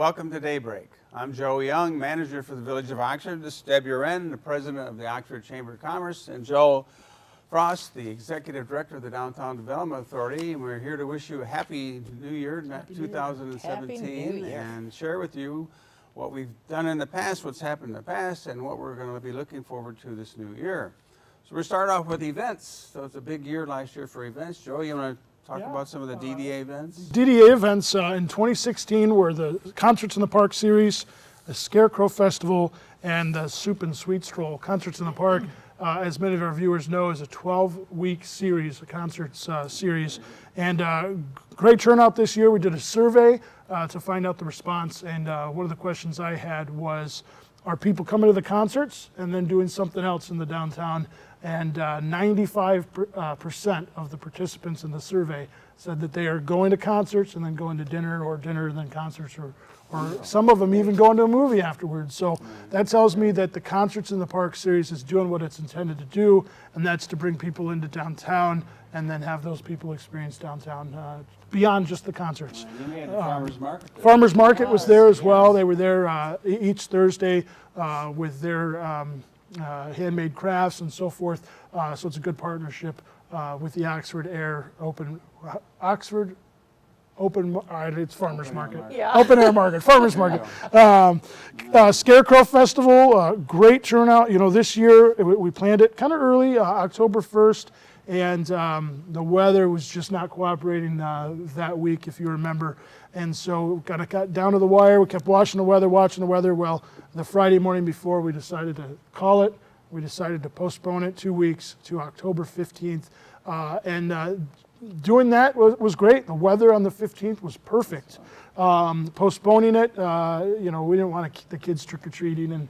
Welcome to Daybreak. I'm Joe Young, manager for the Village of Oxford. This is Deb Uren, the president of the Oxford Chamber of Commerce, and Joel Frost, the executive director of the Downtown Development Authority. And we're here to wish you a happy New Year, 2017, and share with you what we've done in the past, what's happened in the past, and what we're going to be looking forward to this new year. So we'll start off with events. So it's a big year last year for events. Joel, you want to talk about some of the DDA events? DDA events in 2016 were the Concerts in the Park series, the Scarecrow Festival, and the Soup and Sweet Stroll. Concerts in the Park, as many of our viewers know, is a 12-week series, a concerts series. And great turnout this year. We did a survey to find out the response, and one of the questions I had was, are people coming to the concerts and then doing something else in the downtown? And 95% of the participants in the survey said that they are going to concerts and then going to dinner, or dinner and then concerts, or some of them even going to a movie afterwards. So that tells me that the Concerts in the Park series is doing what it's intended to do, and that's to bring people into downtown and then have those people experience downtown beyond just the concerts. You had the Farmers Market. Farmers Market was there as well. They were there each Thursday with their handmade crafts and so forth. So it's a good partnership with the Oxford it's Farmers Market. Yeah. Open Air Market, Farmers Market. Scarecrow Festival, great turnout. You know, this year we planned it kind of early, October 1st, and the weather was just not cooperating that week, if you remember. And so got down to the wire. We kept watching the weather. Well, the Friday morning before, we decided to call it. We decided to postpone it 2 weeks to October 15th. Doing that was great. The weather on the 15th was perfect. Postponing it, we didn't want to keep the kids trick-or-treating and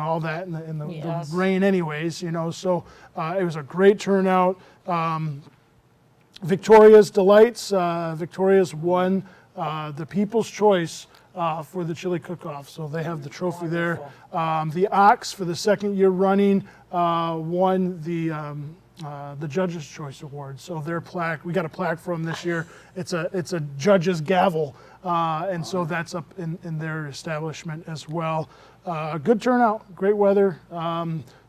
all that in the rain anyways, so it was a great turnout. Victoria's Delights, Victoria's won the People's Choice for the chili cook-off, so they have the trophy there. The Ox, for the second year running, won the Judge's Choice Award. So their plaque, we got a plaque from this year. It's a judge's gavel, and so that's up in their establishment as well. Good turnout, great weather.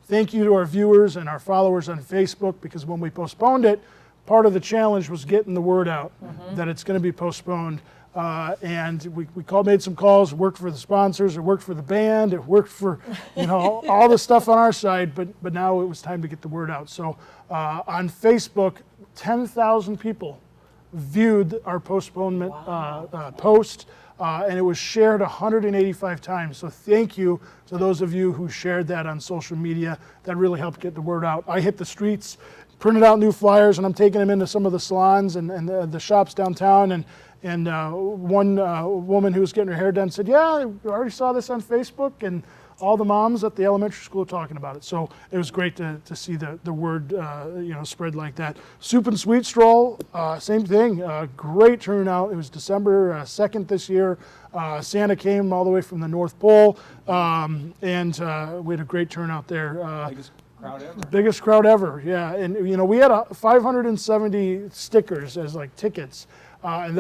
Thank you to our viewers and our followers on Facebook, because when we postponed it, part of the challenge was getting the word out that it's going to be postponed. And we made some calls, worked for the sponsors, it worked for the band, it worked for all the stuff on our side, but now it was time to get the word out. So on Facebook, 10,000 people viewed our postponement post, and it was shared 185 times. So thank you to those of you who shared that on social media. That really helped get the word out. I hit the streets, printed out new flyers, and I'm taking them into some of the salons and the shops downtown. And one woman who was getting her hair done said, "Yeah, I already saw this on Facebook," and all the moms at the elementary school talking about it. So it was great to see the word spread like that. Soup and Sweet Stroll, same thing, great turnout. It was December 2nd this year. Santa came all the way from the North Pole, and we had a great turnout there. Biggest crowd ever, yeah. And we had 570 stickers as like tickets. And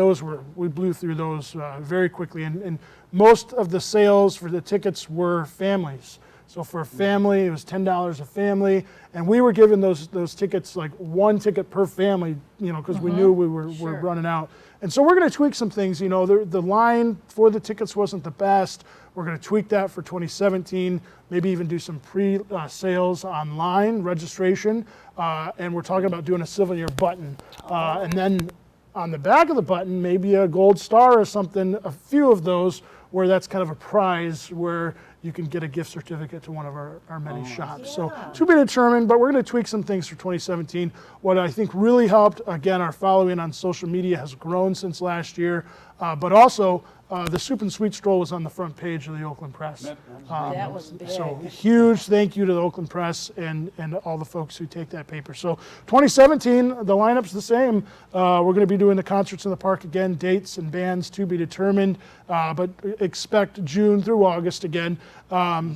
we blew through those very quickly. And most of the sales for the tickets were families. So for a family, it was $10 a family. And we were giving those tickets, like one ticket per family, because we knew we were running out. And so we're going to tweak some things. The line for the tickets wasn't the best. We're going to tweak that for 2017, maybe even do some pre-sales online registration. And we're talking about doing a souvenir button. And then on the back of the button, maybe a gold star or something, a few of those, where that's kind of a prize where you can get a gift certificate to one of our many shops. So to be determined, but we're going to tweak some things for 2017. What I think really helped, again, our following on social media has grown since last year, but also the Soup and Sweet Stroll was on the front page of the Oakland Press. That was big. So huge thank you to the Oakland Press and all the folks who take that paper. So 2017, the lineup's the same. We're going to be doing the Concerts in the Park again, dates and bands to be determined, but expect June through August again.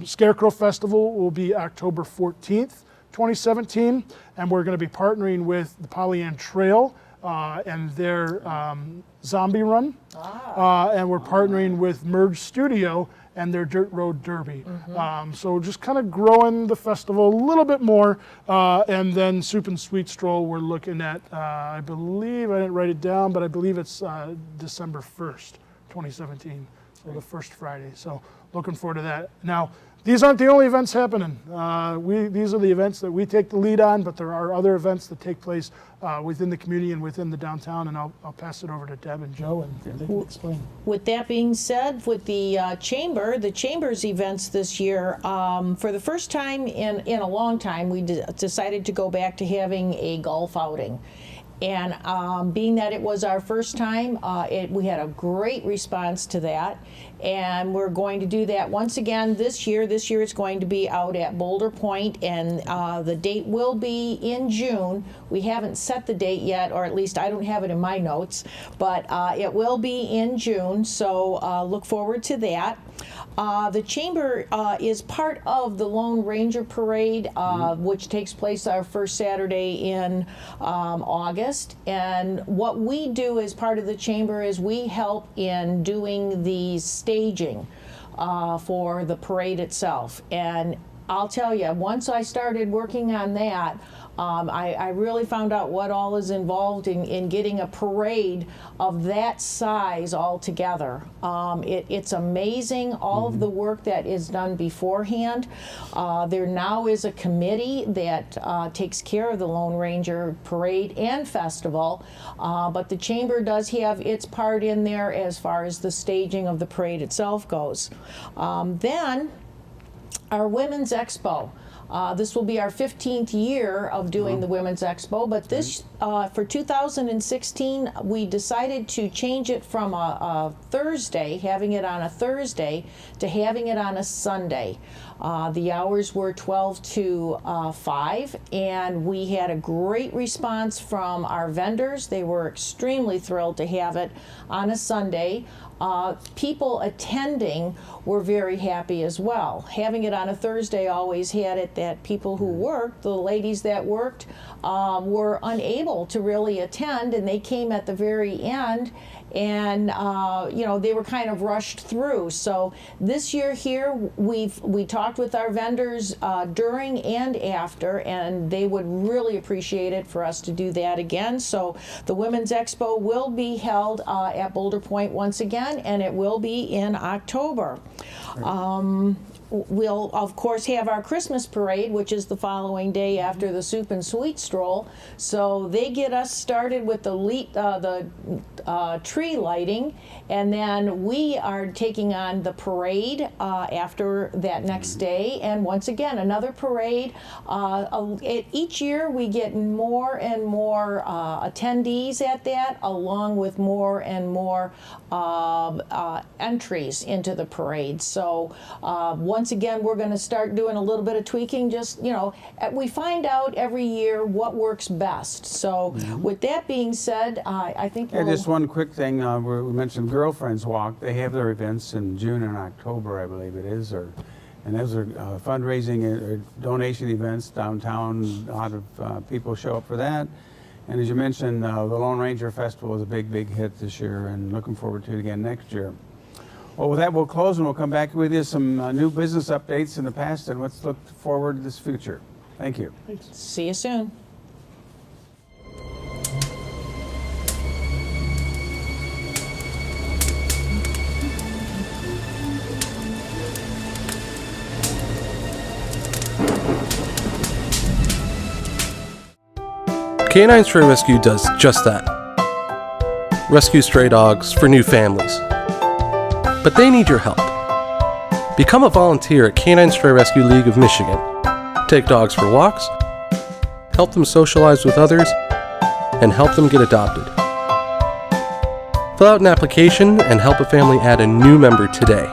Scarecrow Festival will be October 14th, 2017, and we're going to be partnering with the Pollyant Trail and their zombie run. And we're partnering with Merge Studio and their Dirt Road Derby. So just kind of growing the festival a little bit more. And then Soup and Sweet Stroll, we're looking at, I believe, I didn't write it down, but I believe it's December 1st, 2017. So the first Friday. So looking forward to that. Now, these aren't the only events happening. These are the events that we take the lead on, but there are other events that take place within the community and within the downtown, and I'll pass it over to Deb and Joe, and they can explain. With that being said, with the Chamber's events this year, for the first time in a long time, we decided to go back to having a golf outing. And being that it was our first time, we had a great response to that. And we're going to do that once again this year. This year it's going to be out at Boulder Point, and the date will be in June. We haven't set the date yet, or at least I don't have it in my notes, but it will be in June, so look forward to that. The Chamber is part of the Lone Ranger Parade, which takes place our first Saturday in August. And what we do as part of the Chamber is we help in doing the staging for the parade itself. And I'll tell you, once I started working on that, I really found out what all is involved in getting a parade of that size all together. It's amazing all of the work that is done beforehand. There now is a committee that takes care of the Lone Ranger Parade and Festival, but the Chamber does have its part in there as far as the staging of the parade itself goes. Then our Women's Expo. This will be our 15th year of doing the Women's Expo, but this, for 2016, we decided to change it from a Thursday, having it on a Thursday, to having it on a Sunday. The hours were 12 to 5, and we had a great response from our vendors. They were extremely thrilled to have it on a Sunday. People attending were very happy as well. Having it on a Thursday always had it that people who worked, the ladies that worked, were unable to really attend, and they came at the very end, and they were kind of rushed through. So this year here, we talked with our vendors during and after, and they would really appreciate it for us to do that again. So the Women's Expo will be held at Boulder Point once again, and it will be in October. We'll, of course, have our Christmas parade, which is the following day after the Soup and Sweet Stroll. So they get us started with the tree lighting, and then we are taking on the parade after that next day. And once again, another parade. Each year we get more and more attendees at that, along with more and more entries into the parade. So once again, we're going to start doing a little bit of tweaking. Just, we find out every year what works best. So with that being said, I think Yeah, just one quick thing. We mentioned Girlfriends Walk. They have their events in June and October, I believe it is, and those are fundraising or donation events downtown. A lot of people show up for that. And as you mentioned, the Lone Ranger Festival is a big, big hit this year, and looking forward to it again next year. Well, with that, we'll close, and we'll come back with you some new business updates in the past, and let's look forward to this future. Thank you. see you soon. Canine Stray Rescue does just that. Rescue stray dogs for new families. But they need your help. Become a volunteer at Canine Stray Rescue League of Michigan. Take dogs for walks, help them socialize with others, and help them get adopted. Fill out an application and help a family add a new member today.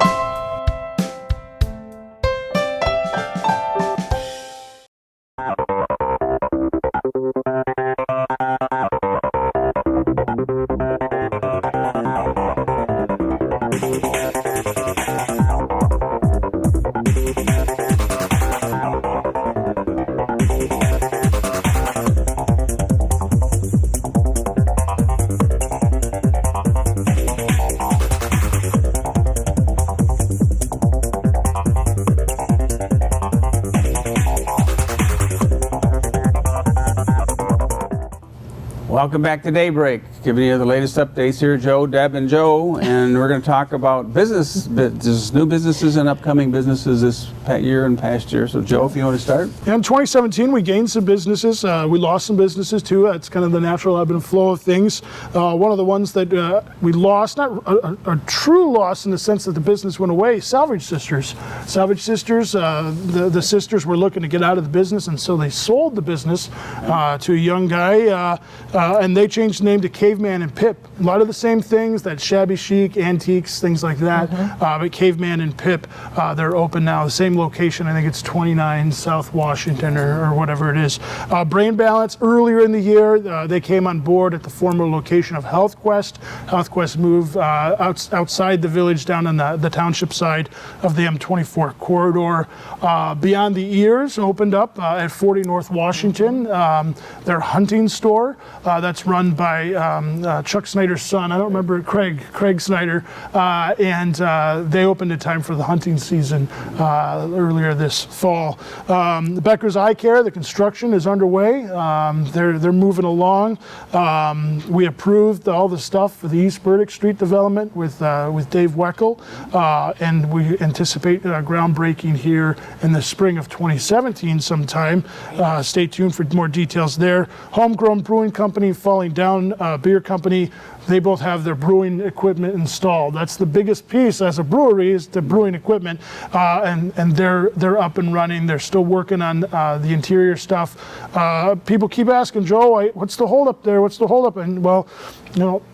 Welcome back to Daybreak, giving you the latest updates here. Joe, Deb, and Joe, and we're going to talk about business, new businesses and upcoming businesses this year and past year. So, Joe, if you want to start. In 2017, we gained some businesses. We lost some businesses too. That's kind of the natural ebb and flow of things. One of the ones that we lost, not a true loss in the sense that the business went away, Salvage Sisters. Salvage Sisters, the sisters were looking to get out of the business, and so they sold the business to a young guy, and they changed the name to Caveman and Pip. A lot of the same things, that shabby chic, antiques, things like that. But Caveman and Pip, they're open now. The same location, I think it's 29 South Washington or whatever it is. Brain Balance, earlier in the year, they came on board at the former location of HealthQuest. HealthQuest moved outside the village down on the township side of the M24 corridor. Beyond the Ears opened up at 40 North Washington. Their hunting store that's run by Chuck Snyder's son. I don't remember, Craig Snyder. And they opened in time for the hunting season earlier this fall. Becker's Eye Care, the construction is underway. They're moving along. We approved all the stuff for the East Burdick Street development with Dave Weckel, and we anticipate groundbreaking here in the spring of 2017 sometime. Stay tuned for more details there. Homegrown Brewing Company, Falling Down Beer Company, they both have their brewing equipment installed. That's the biggest piece as a brewery, is the brewing equipment, and they're up and running. They're still working on the interior stuff. People keep asking, Joe, what's the holdup there? What's the holdup? And well,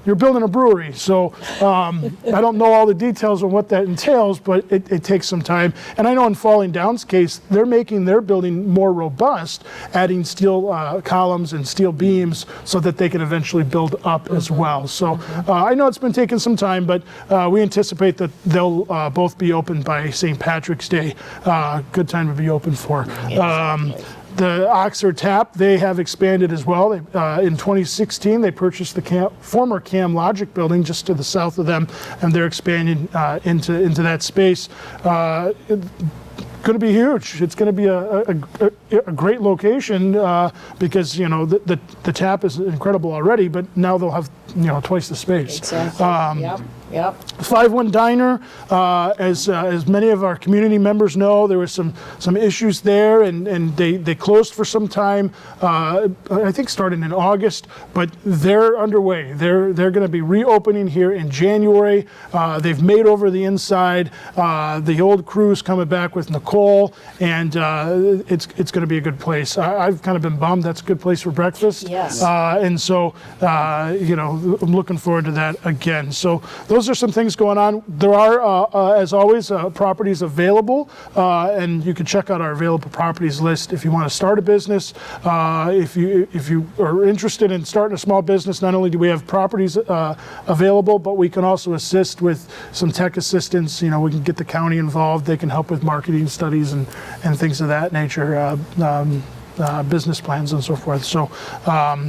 you're building a brewery, so I don't know all the details of what that entails, but it takes some time. And I know in Falling Down's case, they're making their building more robust, adding steel columns and steel beams so that they can eventually build up as well. So I know it's been taking some time, but we anticipate that they'll both be open by St. Patrick's Day. Good time to be open for. The Oxford Tap, they have expanded as well. In 2016, they purchased the former Cam Logic building just to the south of them, and they're expanding into that space. Going to be huge. It's going to be a great location because the tap is incredible already, but now they'll have twice the space. Exactly. Yep. 5-1 Diner, as many of our community members know, there was some issues there, and they closed for some time. I think starting in August, but they're underway. They're going to be reopening here in January. They've made over the inside. The old crew's coming back with Nicole, and it's going to be a good place. I've kind of been bummed. That's a good place for breakfast. Yes. And so I'm looking forward to that again. So those are some things going on. There are, as always, properties available, and you can check out our available properties list if you want to start a business. If you are interested in starting a small business, not only do we have properties available, but we can also assist with some tech assistance. We can get the county involved. They can help with marketing studies and things of that nature. Business plans and so forth. So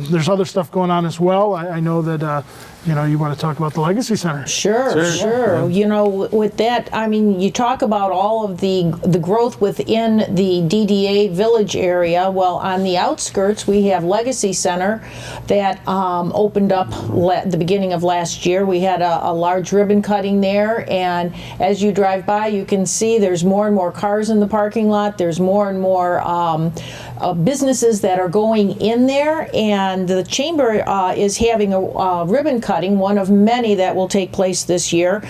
there's other stuff going on as well. I know that you want to talk about the Legacy Center. Sure. With that, you talk about all of the growth within the DDA village area. Well, on the outskirts, we have Legacy Center that opened up the beginning of last year. We had a large ribbon cutting there, and as you drive by, you can see there's more and more cars in the parking lot. There's more and more businesses that are going in there, and the chamber is having a ribbon cutting, one of many that will take place this year.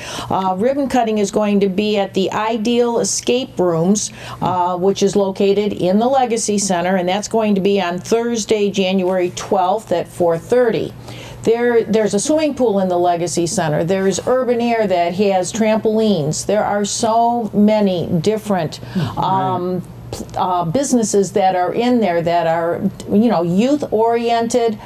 Ribbon cutting is going to be at the Ideal Escape Rooms, which is located in the Legacy Center, and that's going to be on Thursday, January 12th at 4:30. There's a swimming pool in the Legacy Center. There's Urban Air that has trampolines. There are so many different businesses that are in there that are, youth oriented.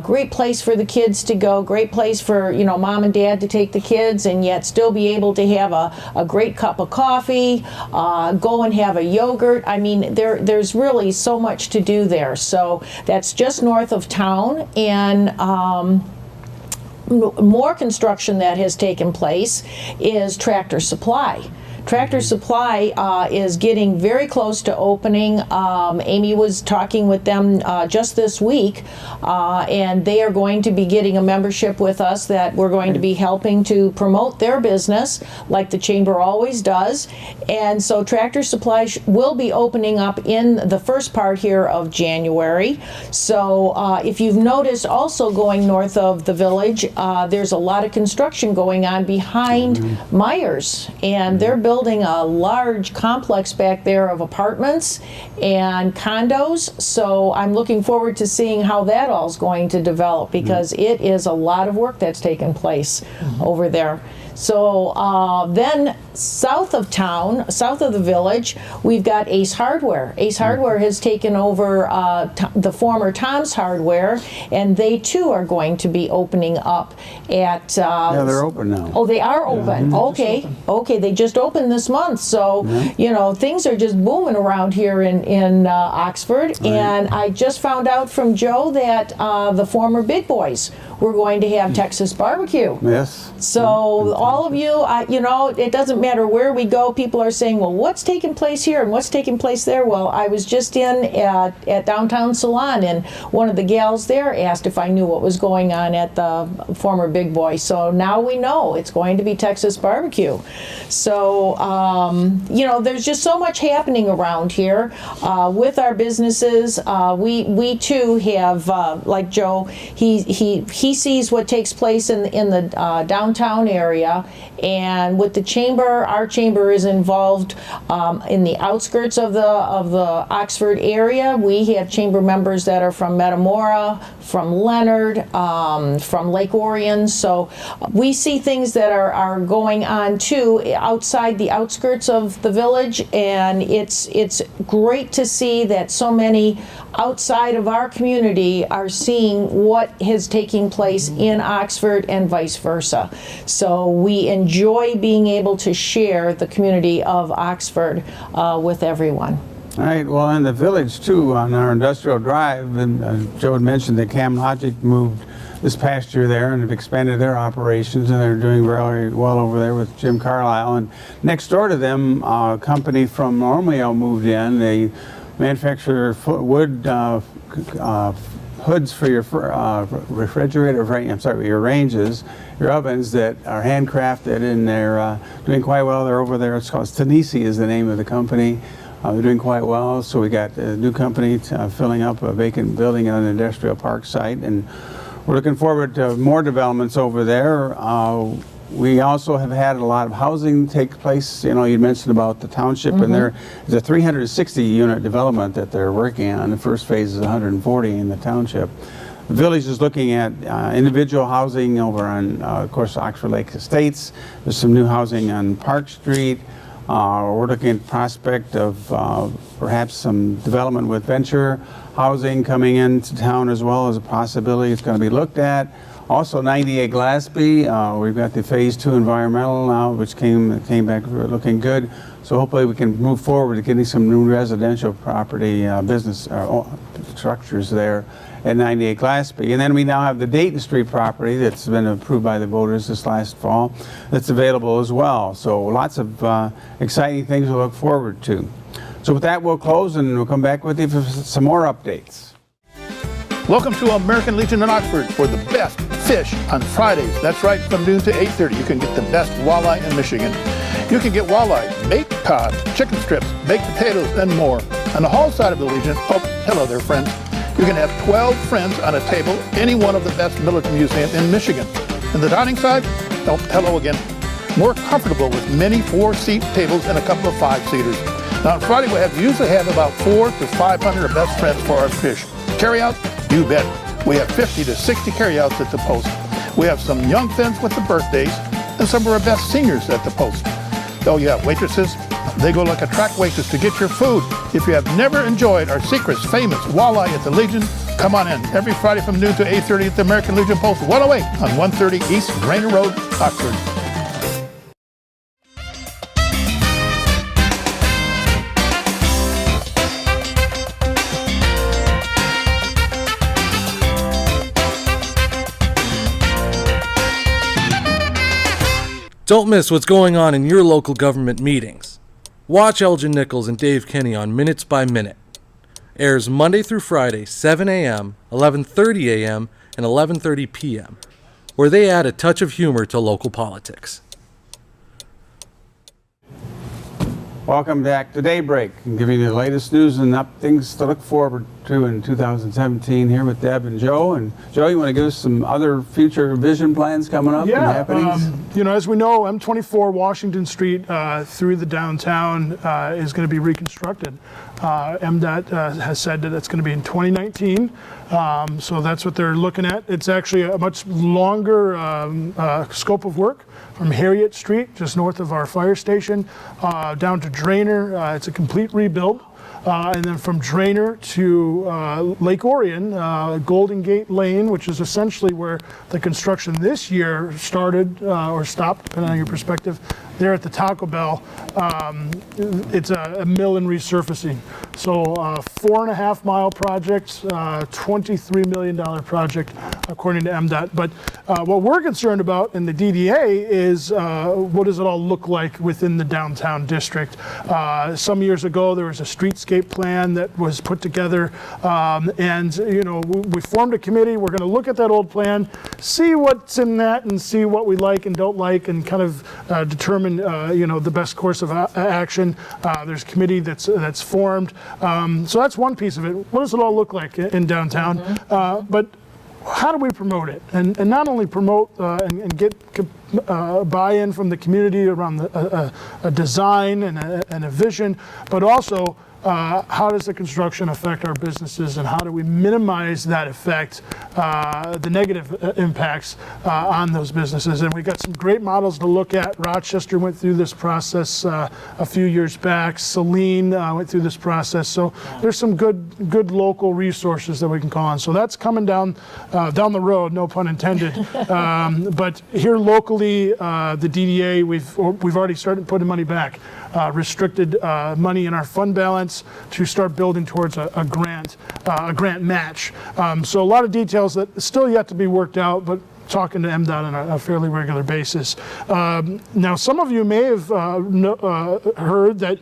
Great place for the kids to go. Great place for mom and dad to take the kids, and yet still be able to have a great cup of coffee. Go and have a yogurt. There's really so much to do there. So that's just north of town, and more construction that has taken place is Tractor Supply. Tractor Supply is getting very close to opening. Amy was talking with them just this week, and they are going to be getting a membership with us that we're going to be helping to promote their business like the Chamber always does. And so Tractor Supply will be opening up in the first part here of January. So if you've noticed, also going north of the village, there's a lot of construction going on behind Myers, and they're building a large complex back there of apartments and condos. So I'm looking forward to seeing how that all's going to develop, because it is a lot of work that's taken place over there. So then south of town, south of the village, we've got Ace Hardware. Ace Hardware has taken over the former Tom's Hardware, and they too are going to be opening up at... Yeah, they're open now. Oh, they are open. Okay. Okay, they just opened this month. So, you know, things are just booming around here in Oxford. And I just found out from Joe that the former Big Boys were going to have Texas barbecue. Yes. So all of you, you know, it doesn't matter where we go, people are saying, well, what's taking place here and what's taking place there? Well, I was just in at Downtown Salon, and one of the gals there asked if I knew what was going on at the former Big Boy. So now we know it's going to be Texas barbecue. So, you know, there's just so much happening around here with our businesses. We too have, like Joe, he sees what takes place in the downtown area, and with the chamber, our chamber is involved in the outskirts of the Oxford area. We have chamber members that are from Metamora, from Leonard, from Lake Orion. So we see things that are going on too outside the outskirts of the village, and it's great to see that so many outside of our community are seeing what is taking place in Oxford and vice versa. So we enjoy being able to share the community of Oxford with everyone. All right, well, in the village too, on our industrial drive, and Joe had mentioned that CamLogic moved this past year there and have expanded their operations, and they're doing very well over there with Jim Carlisle. And next door to them, a company from Romeo moved in. They manufacture wood hoods for your refrigerator, your ranges, your ovens that are handcrafted, and they're doing quite well. They're over there. It's called Stanisi is the name of the company. They're doing quite well. So we got a new company filling up a vacant building on an industrial park site, and we're looking forward to more developments over there. We also have had a lot of housing take place. You know, you mentioned about the township, and there's a 360 unit development that they're working on. The first phase is 140 in the township. The village is looking at individual housing over on, of course, Oxford Lake Estates. There's some new housing on Park Street. We're looking at the prospect of perhaps some development with venture housing coming into town as well as a possibility. It's going to be looked at. Also 98 Glassby, we've got the phase 2 environmental now, which came back looking good. So hopefully we can move forward to getting some new residential property business structures there at 98 Glassby. And then we now have the Dayton Street property that's been approved by the voters this last fall that's available as well. So lots of exciting things to look forward to. So with that, we'll close and we'll come back with you for some more updates. Welcome to American Legion in Oxford for the best fish on Fridays. That's right, from noon to 8:30. You can get the best walleye in Michigan. You can get walleye, baked cod, chicken strips, baked potatoes, and more. On the hall side of the Legion, oh, hello there, friends. You can have 12 friends on a table, any one of the best military museums in Michigan. And the dining side, oh, hello again. More comfortable with many 4-seat tables and a couple of 5-seaters. Now on Friday, we usually have about 400 to 500 of best friends for our fish. Carry out? You bet. We have 50 to 60 carryouts at the post. We have some young friends with the birthdays and some of our best seniors at the post. Oh yeah, waitresses, they go like a track waitress to get your food. If you have never enjoyed our secret's famous walleye at the Legion, come on in every Friday from noon to 8:30 at the American Legion Post 108 on 130 East Rainer Road, Oxford. Don't miss what's going on in your local government meetings. Watch Elgin Nichols and Dave Kinney on Minutes by Minute. Airs Monday through Friday, 7 a.m., 11:30 a.m., and 11:30 p.m., where they add a touch of humor to local politics. Welcome back to Daybreak, and giving you the latest news and things to look forward to in 2017 here with Deb and Joe. And Joe, you want to give us some other future vision plans coming up and happenings? You know, as we know, M24 Washington Street through the downtown is going to be reconstructed. MDOT has said that it's going to be in 2019, so that's what they're looking at. It's actually a much longer scope of work from Harriet Street, just north of our fire station, down to Drainer. It's a complete rebuild. And then from Drainer to Lake Orion, Golden Gate Lane, which is essentially where the construction this year started or stopped, depending on your perspective. There at the Taco Bell, it's a mill and resurfacing. So 4.5 mile project, $23 million project, according to MDOT. But what we're concerned about in the DDA is what does it all look like within the downtown district? Some years ago, there was a streetscape plan that was put together, and you know, we formed a committee. We're going to look at that old plan, see what's in that, and see what we like and don't like, and kind of determine you know, the best course of action. There's a committee that's formed. So that's one piece of it. What does it all look like in downtown? But how do we promote it? And not only promote and get buy-in from the community around a design and a vision, but also how does the construction affect our businesses, and how do we minimize that effect, the negative impacts on those businesses? And we got some great models to look at. Rochester went through this process a few years back. Saline went through this process. So there's some good local resources that we can call on. So that's coming down the road, no pun intended. But here locally, the DDA, we've already started putting money back. Restricted money in our fund balance to start building towards a grant match. So a lot of details that still yet to be worked out, but talking to MDOT on a fairly regular basis. Now, some of you may have heard that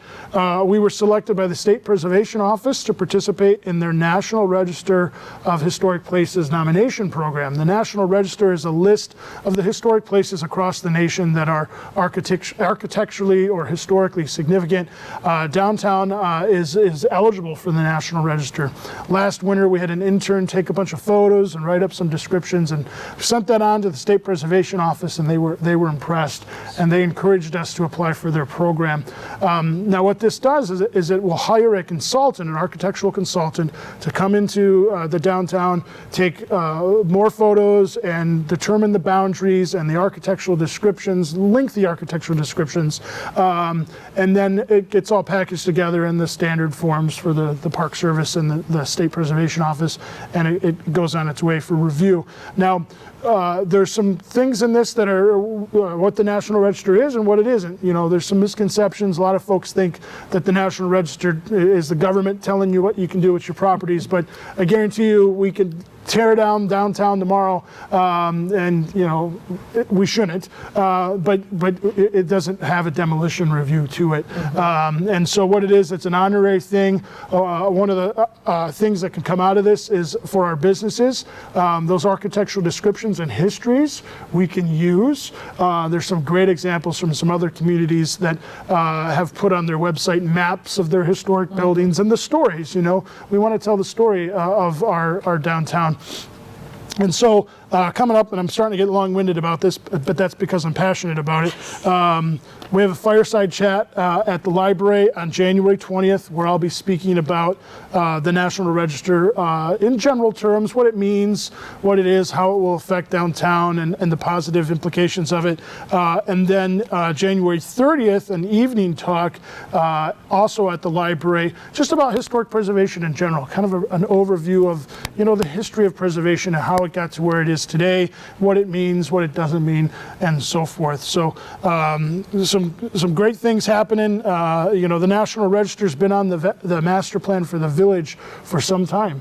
we were selected by the State Preservation Office to participate in their National Register of Historic Places nomination program. The National Register is a list of the historic places across the nation that are architecturally or historically significant. Downtown is eligible for the National Register. Last winter, we had an intern take a bunch of photos and write up some descriptions and sent that on to the State Preservation Office, and they were impressed, and they encouraged us to apply for their program. Now what this does is it will hire a consultant, an architectural consultant, to come into the downtown, take more photos and determine the boundaries and the architectural descriptions, lengthy architectural descriptions, and then it gets all packaged together in the standard forms for the Park Service and the State Preservation Office, and it goes on its way for review. Now, there's some things in this that are what the National Register is and what it isn't. You know, there's some misconceptions. A lot of folks think that the National Register is the government telling you what you can do with your properties, but I guarantee you we could tear down downtown tomorrow, and you know we shouldn't, but it doesn't have a demolition review to it. And so what it is, it's an honorary thing. One of the things that can come out of this is for our businesses, those architectural descriptions and histories we can use. There's some great examples from some other communities that have put on their website maps of their historic buildings and the stories. You know, we want to tell the story of our downtown. And so coming up, and I'm starting to get long-winded about this, but that's because I'm passionate about it. We have a fireside chat at the library on January 20th, where I'll be speaking about the National Register in general terms, what it means, what it is, how it will affect downtown, and the positive implications of it. And then January 30th, an evening talk also at the library, just about historic preservation in general, kind of an overview of, you know, the history of preservation and how it got to where it is is today, what it means, what it doesn't mean, and so forth. So some great things happening. The National Register's been on the master plan for the village for some time.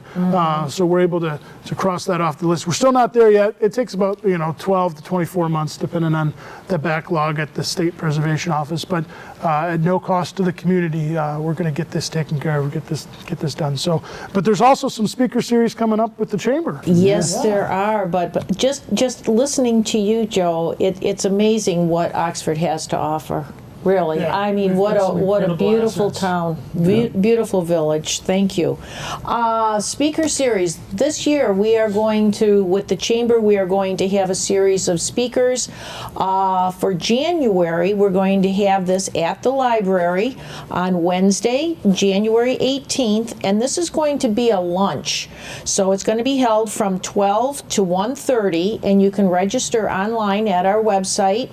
So we're able to cross that off the list. We're still not there yet. It takes about 12 to 24 months depending on the backlog at the State Preservation Office, but at no cost to the community, we're going to get this taken care of, get this done. So, but there's also some speaker series coming up with the chamber. Yes, there are, but just listening to you, Joe, it's amazing what Oxford has to offer. Really, Yeah, I mean, we've what got a some beautiful incredible assets. town, beautiful village. Thank you. Speaker series this year. We are going to, with the chamber, we are going to have a series of speakers. For January, we're going to have this at the library on Wednesday, January 18th, and this is going to be a lunch. So it's going to be held from 12 to 1:30, and you can register online at our website,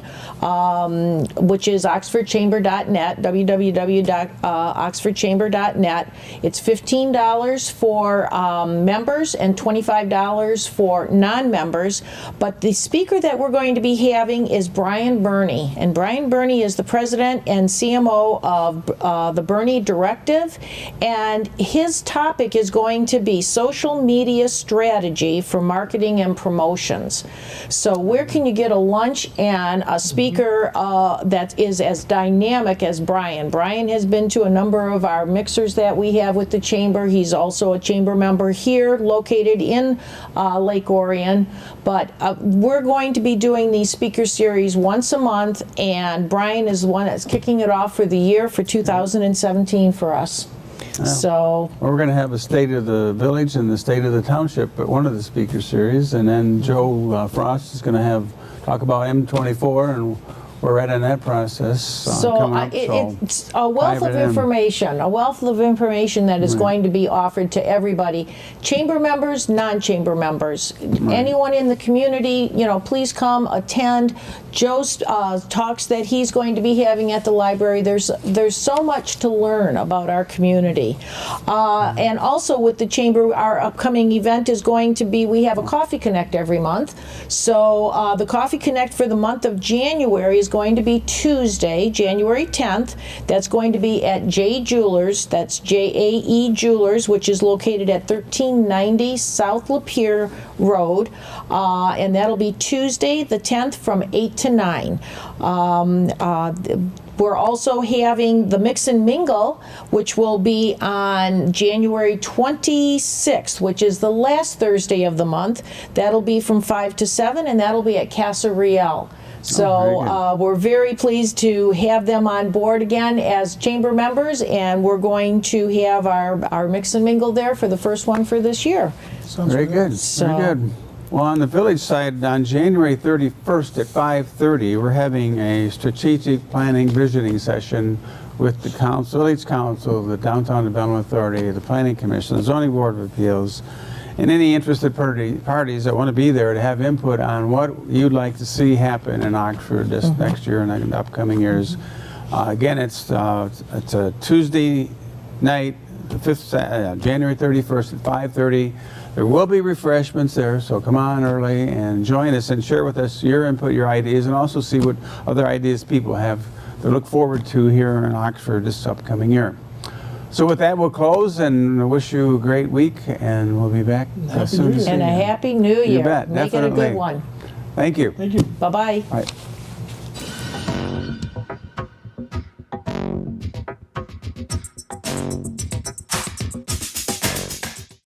which is oxfordchamber.net, www.oxfordchamber.net. It's $15 for members and $25 for non-members. But the speaker that we're going to be having is Brian Burney. And Brian Burney is the president and CMO of the Burney Directive. And his topic is going to be social media strategy for marketing and promotions. So where can you get a lunch and a speaker that is as dynamic as Brian? Brian has been to a number of our mixers that we have with the chamber. He's also a chamber member here located in Lake Orion. But we're going to be doing these speaker series once a month, and Brian is the one that's kicking it off for the year for 2017 for us. So We're going to have a state of the village and the state of the township at one of the speaker series, and then Joe Frost is going to talk about M24, and we're right in that process coming up. It's a wealth dive of it in. information, that is going to be offered to everybody. Chamber members, non-chamber members, anyone in the community, please come attend. Joe's talks that he's going to be having at the library, there's so much to learn about our community. And also with the chamber, our upcoming event is going to be, we have a Coffee Connect every month. So the Coffee Connect for the month of January is going to be Tuesday, January 10th. That's going to be at J Jewelers, that's JAE Jewelers, which is located at 1390 South Lapeer Road. And that'll be Tuesday the 10th from 8 to 9. We're also having the Mix and Mingle, which will be on January 26th, which is the last Thursday of the month. That'll be from 5 to 7, and that'll be at Casa Riel. So we're very pleased to have them on board again as chamber members, and we're going to have our Mix and Mingle there for the first one for this year. Very good. Very good. Well, on the village side, on January 31st at 5:30, we're having a strategic planning visioning session with the council, village council, the Downtown Development Authority, the Planning Commission, the Zoning Board of Appeals, and any interested parties that want to be there to have input on what you'd like to see happen in Oxford this next year and in the upcoming years. Again, it's a Tuesday night, the 5th, January 31st at 5:30. There will be refreshments there, so come on early and join us and share with us your input, your ideas, and also see what other ideas people have to look forward to here in Oxford this upcoming year. So with that, we'll close and wish you a great week, and we'll be back soon to see And a you. Happy New Year. bet, Make it a definitely. good one. Thank you. Thank you. Bye-bye. All right.